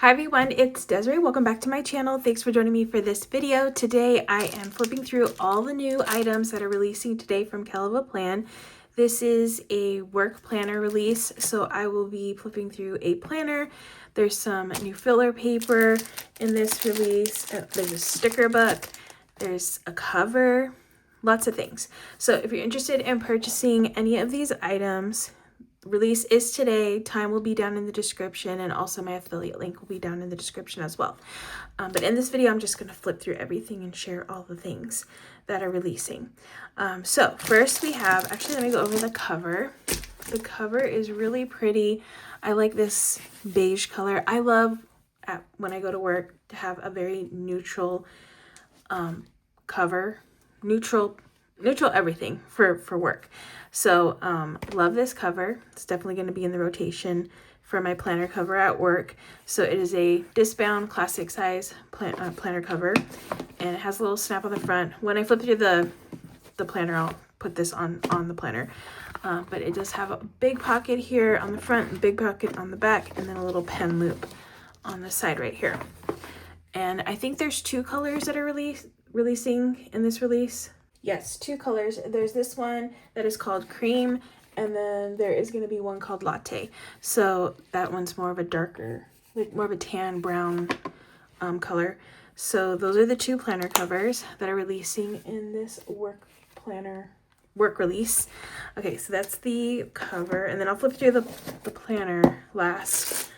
Hi everyone, it's Desiree. Welcome back to my channel. Thanks for joining me for this video. Today I am flipping through all the new items that are releasing today from Kellofaplan. This is a work planner release, so I will be flipping through a planner. There's some new filler paper in this release. There's a sticker book. There's a cover. Lots of things. So if you're interested in purchasing any of these items, release is today. Time will be down in the description, and also my affiliate link will be down in the description as well. But in this video, I'm just going to flip through everything and share all the things that are releasing. So first we have, actually let me go over the cover. The cover is really pretty. I like this beige color. I love when I go to work to have a very neutral cover, neutral everything for work. So love this cover. It's definitely going to be in the rotation for my planner cover at work. So it is a disc-bound classic size planner cover, and it has a little snap on the front. When I flip through the planner, I'll put this on the planner, but it does have a big pocket here on the front, and big pocket on the back, and then a little pen loop on the side right here. And I think there's two colors that are releasing in this release. Yes, two colors. There's this one that is called cream, and then there is going to be one called latte. So that one's more of a darker, like more of a tan brown color. So those are the two planner covers that are releasing in this work release. Okay, so that's the cover, and then I'll flip through the planner last.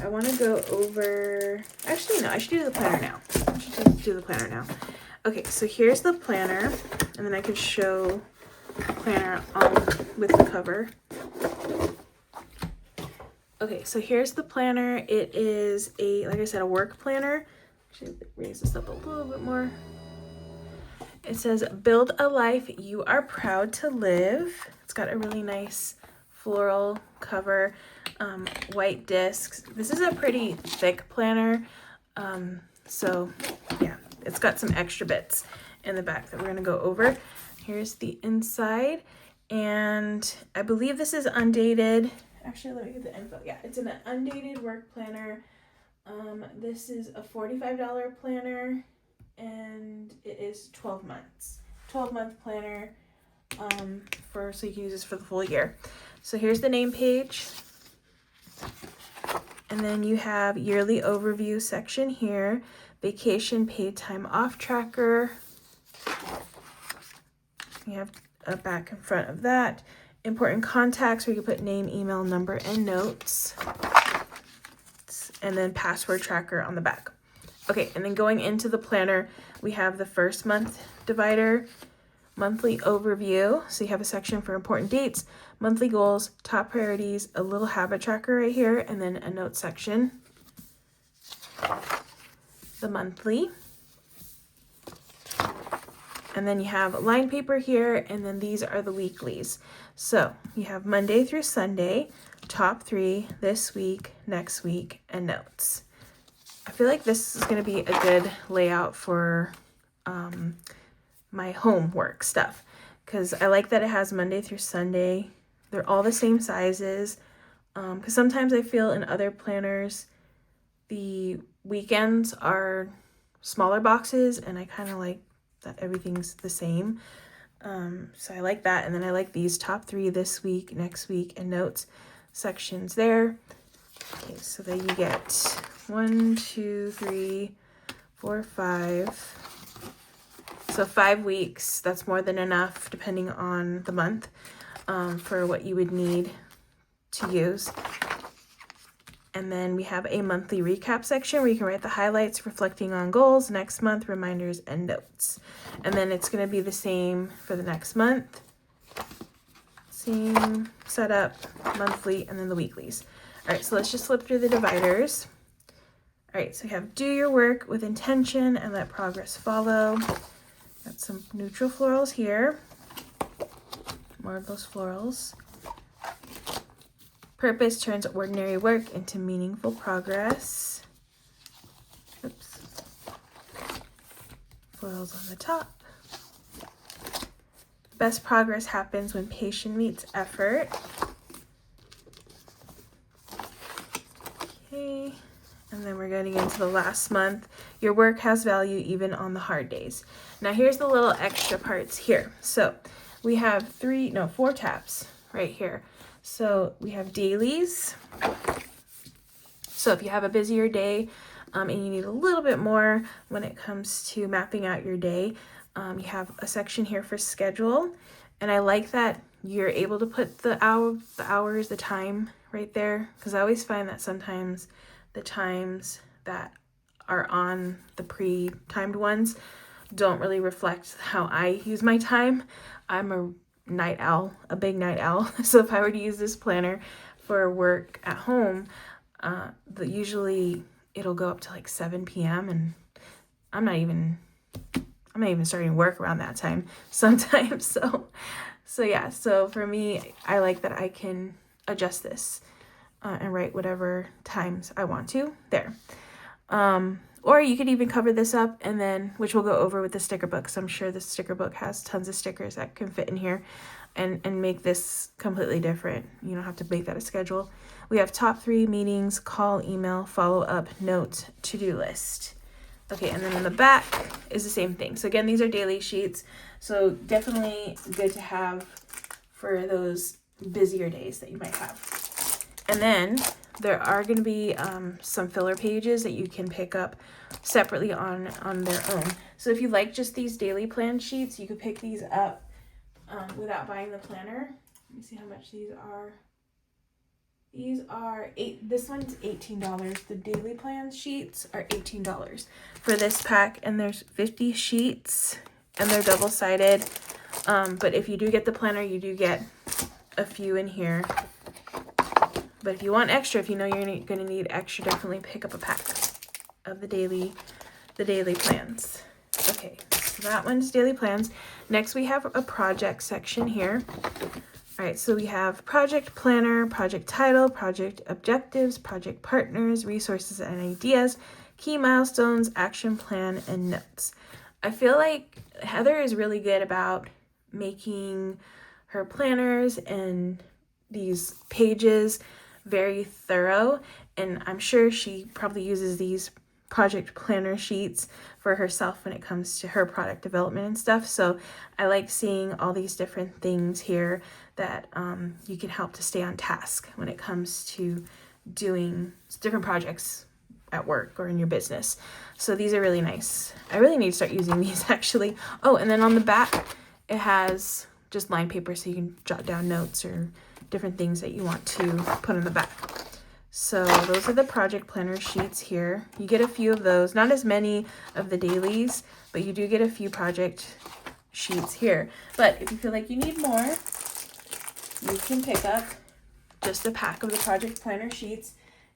I want to go over, actually no, I should do the planner now. I should just do the planner now. Okay, so here's the planner, and then I can show the planner with the cover. Okay, so here's the planner. It is like I said, a work planner. Actually, raise this up a little bit more. It says, "Build a life you are proud to live." It's got a really nice floral cover, white discs. This is a pretty thick planner, so yeah. It's got some extra bits in the back that we're going to go over. Here's the inside, and I believe this is undated. Actually, let me get the info. Yeah, it's an undated work planner. This is a $45 planner, and it is 12 months. 12-month planner, so you can use this for the full year. So here's the name page. And then you have yearly overview section here. Vacation paid time off tracker. You have a back and front of that. Important contacts where you can put name, email, number, and notes. And then password tracker on the back. Okay, and then going into the planner, we have the first month divider, monthly overview. So you have a section for important dates, monthly goals, top priorities, a little habit tracker right here, and then a note section. The monthly, and then you have line paper here, and then these are the weeklies. So you have Monday through Sunday, top 3, this week, next week, and notes. I feel like this is going to be a good layout for my homework stuff, because I like that it has Monday through Sunday. They're all the same sizes, because sometimes I feel in other planners the weekends are smaller boxes, and I kind of like that everything's the same. So I like that. And then I like these top 3, this week, next week, and notes sections there. Okay, so then you get 1, 2, 3, 4, 5. So 5 weeks. That's more than enough depending on the month for what you would need to use. And then we have a monthly recap section where you can write the highlights, reflecting on goals, next month, reminders, and notes. And then it's going to be the same for the next month. Same setup, monthly, and then the weeklies. All right, so let's just flip through the dividers. All right, so we have do your work with intention and let progress follow. Got some neutral florals here. More of those florals. Purpose turns ordinary work into meaningful progress. Oops. Florals on the top. Best progress happens when patience meets effort. Okay. And getting into the last month. Your work has value even on the hard days. Now here's the little extra parts here. So we have 4 tabs right here. So we have dailies. So if you have a busier day and you need a little bit more when it comes to mapping out your day, you have a section here for schedule. And I like that you're able to put the hours, the time right there, because I always find that sometimes the times that are on the pre-timed ones don't really reflect how I use my time. I'm a night owl, a big night owl. So if I were to use this planner for work at home, usually it'll go up to like 7 p.m. and I'm not even starting work around that time sometimes. So yeah, so for me, I like that I can adjust this and write whatever times I want to there. Or you could even cover this up and then, which we'll go over with the sticker book, because I'm sure the sticker book has tons of stickers that can fit in here and make this completely different. You don't have to make that a schedule. We have top 3 meetings, call, email, follow up, note, to-do list. Okay, and then in the back is the same thing. So again, these are daily sheets. So definitely good to have for those busier days that you might have. And then there are going to be some filler pages that you can pick up separately on their own. So if you like just these daily plan sheets, you could pick these up without buying the planner. Let me see how much these are. These are this one's $18. The daily plan sheets are $18 for this pack, and there's 50 sheets and they're double-sided. But if you do get the planner, you do get a few in here. But if you want extra, if you know you're going to need extra, definitely pick up a pack of the daily plans. Okay, so that one's daily plans. Next, we have a project section here. All right, so we have project planner, project title, project objectives, project partners, resources and ideas, key milestones, action plan, and notes. I feel like Heather is really good about making her planners and these pages very thorough, and I'm sure she probably uses these project planner sheets for herself when it comes to her product development and stuff. So I like seeing all these different things here that you can help to stay on task when it comes to doing different projects at work or in your business. So these are really nice. I really need to start using these actually. Oh, and then on the back it has just line paper so you can jot down notes or different things that you want to put on the back. So those are the project planner sheets here. You get a few of those, not as many of the dailies, but you do get a few project sheets here. But if you feel like you need more, you can pick up just a pack of the project planner sheets.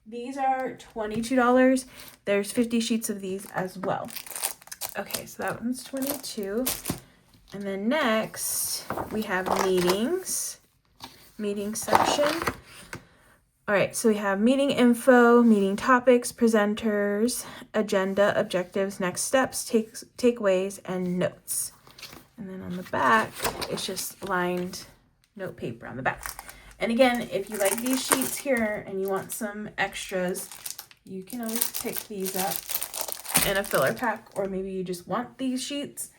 These are $22. There's 50 sheets of these as well. Okay, so that one's $22. And then next we have meeting section. All right, so we have meeting info, meeting topics, presenters, agenda, objectives, next steps, takeaways, and notes. And then on the back, it's just lined note paper on the back. And again, if you like these sheets here and you want some extras, you can always pick these up in a filler pack, or maybe you just want these sheets,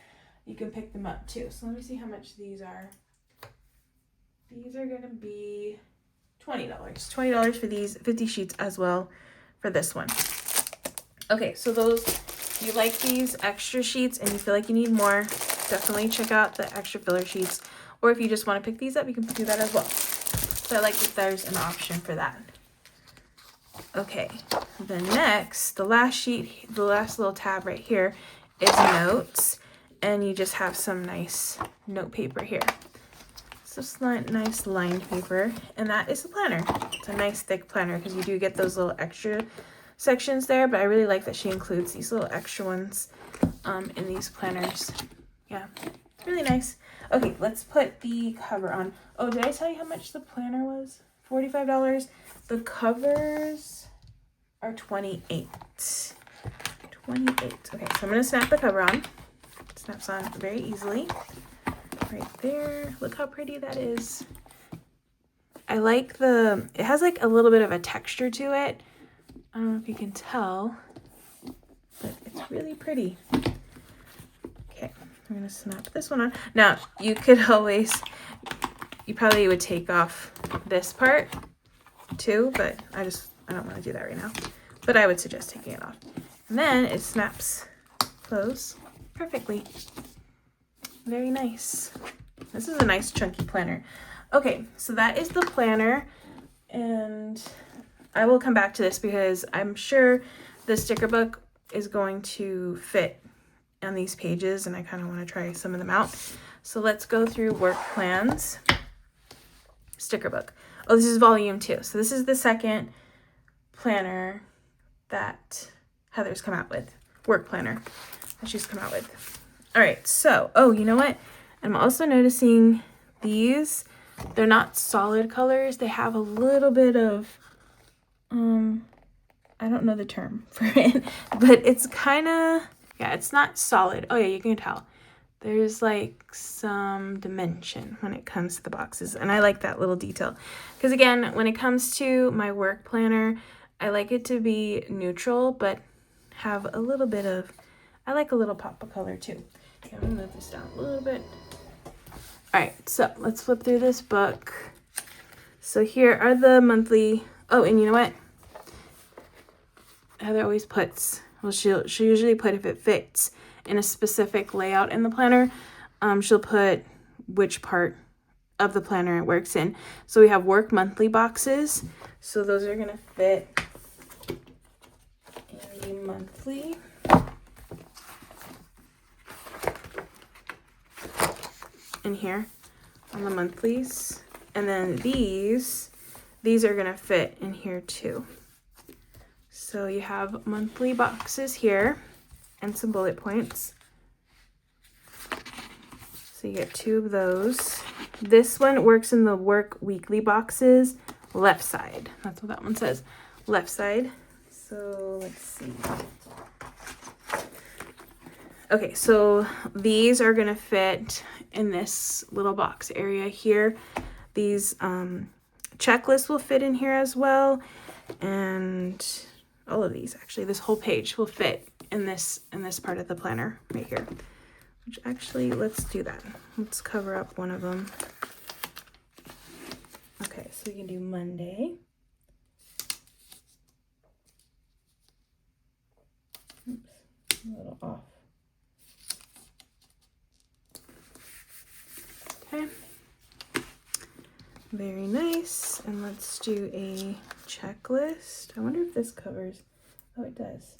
you can pick them up too. So let me see how much these are. These are gonna be $20. $20 for these 50 sheets as well for this one. Okay, so those, if you like these extra sheets and you feel like you need more, definitely check out the extra filler sheets. Or if you just want to pick these up, you can do that as well. So I like that there's an option for that. Okay, then next, the last sheet, the last little tab right here is notes. And you just have some nice note paper here. Just nice lined paper, and that is the planner. It's a nice thick planner because you do get those little extra sections there, but I really like that she includes these little extra ones in these planners. Yeah, really nice. Okay, let's put the cover on. Oh, did I tell you how much the planner was? $45. The covers are $28. Okay, so I'm gonna snap the cover on. It snaps on very easily. Right there. Look how pretty that is. I like it has like a little bit of a texture to it. I don't know if you can tell. but it's really pretty. Okay, I'm gonna snap this one on. Now, you could always, you probably would take off this part too, but I don't want to do that right now. But I would suggest taking it off. And then it snaps close perfectly. Very nice. This is a nice chunky planner. Okay, so that is the planner, and I will come back to this because I'm sure the sticker book is going to fit on these pages, and I kind of want to try some of them out. So let's go through work plans. Sticker book. Oh, this is volume 2. So this is the second planner that Heather's come out with. Work planner that she's come out with. All right, so, oh, you know what? I'm also noticing these, they're not solid colors. They have a little bit of, I don't know the term for it, but it's kind of, yeah, it's not solid. Oh yeah, you can tell. There's like some dimension when it comes to the boxes, and I like that little detail. Because again, when it comes to my work planner, I like it to be neutral, but have a little bit of, I like a little pop of color too. Okay, I'm gonna move this down a little bit. All right, so let's flip through this book. So here are the monthly, oh, and you know what? Heather always puts, well, she'll usually put, if it fits in a specific layout in the planner, she'll put which part of the planner it works in. So we have work monthly boxes. So those are gonna fit in the monthly. In here on the monthlies, and then these are gonna fit in here too. So you have monthly boxes here and some bullet points. So you get 2 of those. This one works in the work weekly boxes, left side. That's what that one says, left side. So let's see. Okay, so these are gonna fit in this little box area here. These checklists will fit in here as well, and all of these, actually, this whole page will fit in this part of the planner right here. Which actually, let's do that. Let's cover up one of them. Okay, so we can do Monday. Oops, a little off. Okay, very nice. And let's do a checklist. I wonder if this covers, oh, it does.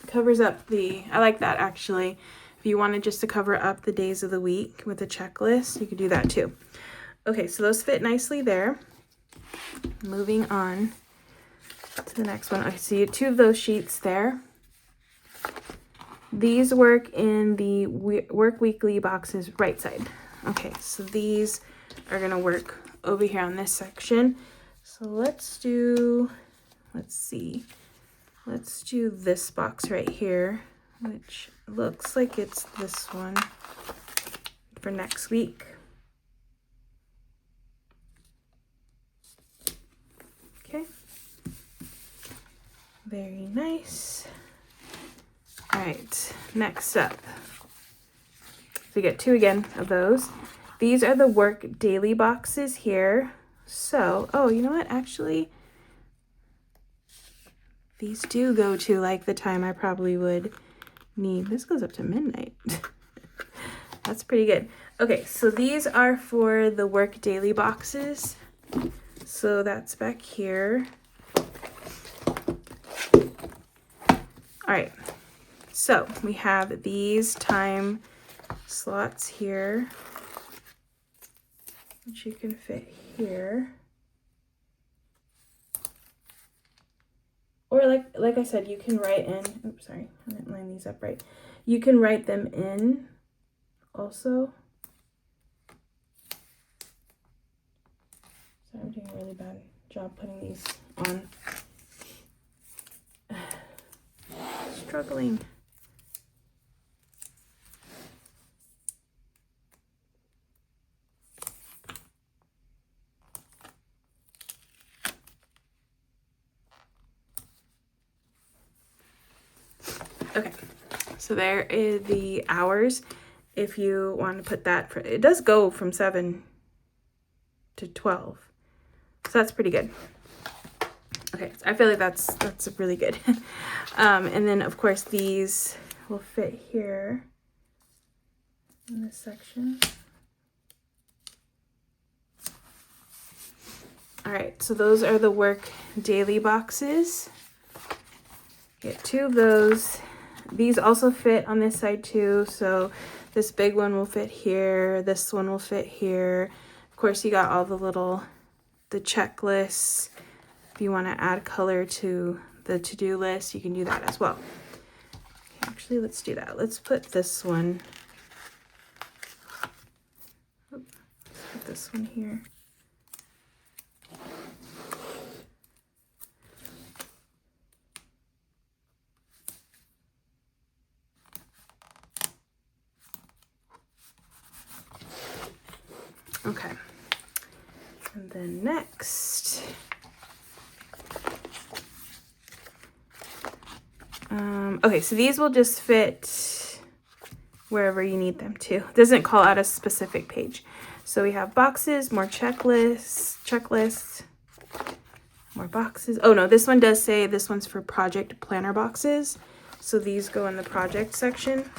Covers up the, I like that actually. If you wanted just to cover up the days of the week with a checklist, you could do that too. Okay, so those fit nicely there. Moving on to the next one. Okay, so you have 2 of those sheets there. These work in the work weekly boxes right side. Okay, so these are gonna work over here on this section. So let's do, let's see. Let's do this box right here, which looks like it's this one for next week. Okay. Very nice. All right, next up. So we get 2 again of those. These are the work daily boxes here. So, oh, you know what? Actually, these do go to like the time I probably would need. This goes up to midnight. That's pretty good. Okay, so these are for the work daily boxes. So that's back here. All right. So we have these time slots here, which you can fit here. Or like I said, you can write in, oops, sorry, I didn't line these up right. You can write them in also. Sorry, I'm doing a really bad job putting these on. Struggling. Okay, so there is the hours. If you want to put that, for, it does go from 7 to 12. So that's pretty good. Okay, I feel like that's really good. And then of course these will fit here in this section. All right, so those are the work daily boxes. Get 2 of those. These also fit on this side too. So this big one will fit here. This one will fit here. Of course, you got all the checklists. If you want to add color to the to-do list, you can do that as well. Okay, actually, let's do that. Let's put this one. Let's put this one here. Okay. And then next, okay, so these will just fit wherever you need them to. It doesn't call out a specific page. So we have boxes, more checklists, more boxes. Oh no, this one does say this one's for project planner boxes. So these go in the project section.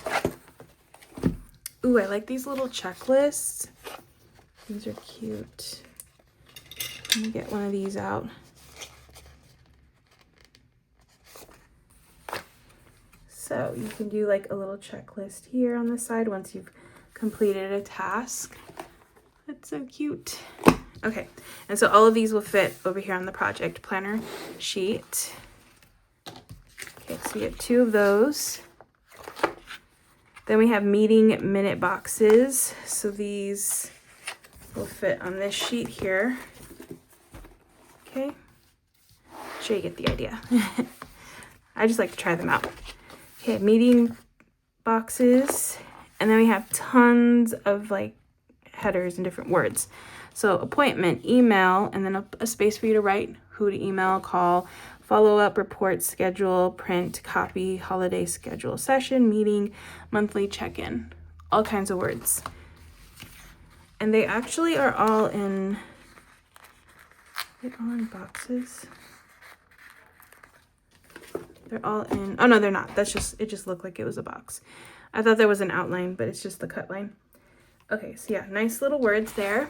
Ooh, I like these little checklists. These are cute. Let me get one of these out. So you can do like a little checklist here on the side once you've completed a task. That's so cute. Okay, and so all of these will fit over here on the project planner sheet. Okay, so you get 2 of those. Then we have meeting minute boxes. So these will fit on this sheet here. Okay, sure you get the idea. I just like to try them out. Okay, meeting boxes, and then we have tons of like headers and different words. So appointment, email, and then a space for you to write who to email, call, follow-up, report, schedule, print, copy, holiday schedule, session, meeting, monthly check-in, all kinds of words. And they actually are all in, they're all in boxes. They're all in, oh no, they're not. That's just, it just looked like it was a box. I thought there was an outline, but it's just the cut line. Okay, so yeah, nice little words there.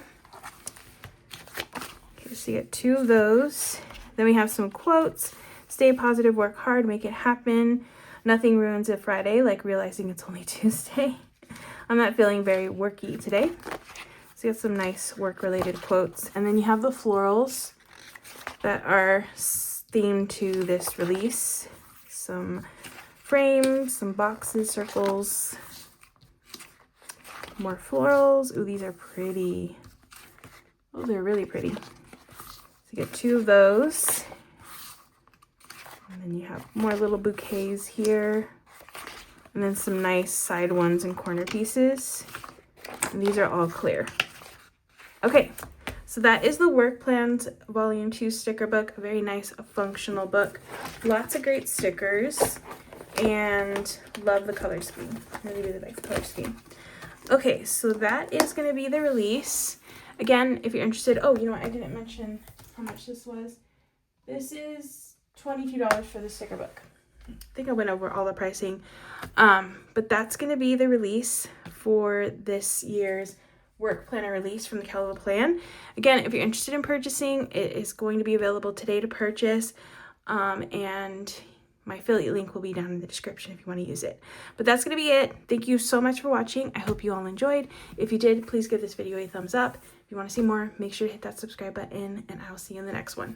Okay, so you get 2 of those. Then we have some quotes. Stay positive, work hard, make it happen. Nothing ruins a Friday, like realizing it's only Tuesday. I'm not feeling very worky today. So you have some nice work-related quotes. And then you have the florals that are themed to this release. Some frames, some boxes, circles, more florals. Ooh, these are pretty. Oh, they're really pretty. So you get 2 of those. And then you have more little bouquets here. And then some nice side ones and corner pieces. And these are all clear. Okay, so that is the Work Plans Volume 2 sticker book. A very nice, functional book. Lots of great stickers. And love the color scheme. Really, really like the color scheme. Okay, so that is going to be the release. Again, if you're interested, oh, you know what? I didn't mention how much this was. This is $22 for the sticker book. I think I went over all the pricing. But that's going to be the release for this year's work planner release from the Kellofaplan. Again, if you're interested in purchasing, it is going to be available today to purchase. And my affiliate link will be down in the description if you want to use it. But that's going to be it. Thank you so much for watching. I hope you all enjoyed. If you did, please give this video a thumbs up. If you want to see more, make sure to hit that subscribe button, and I will see you in the next one.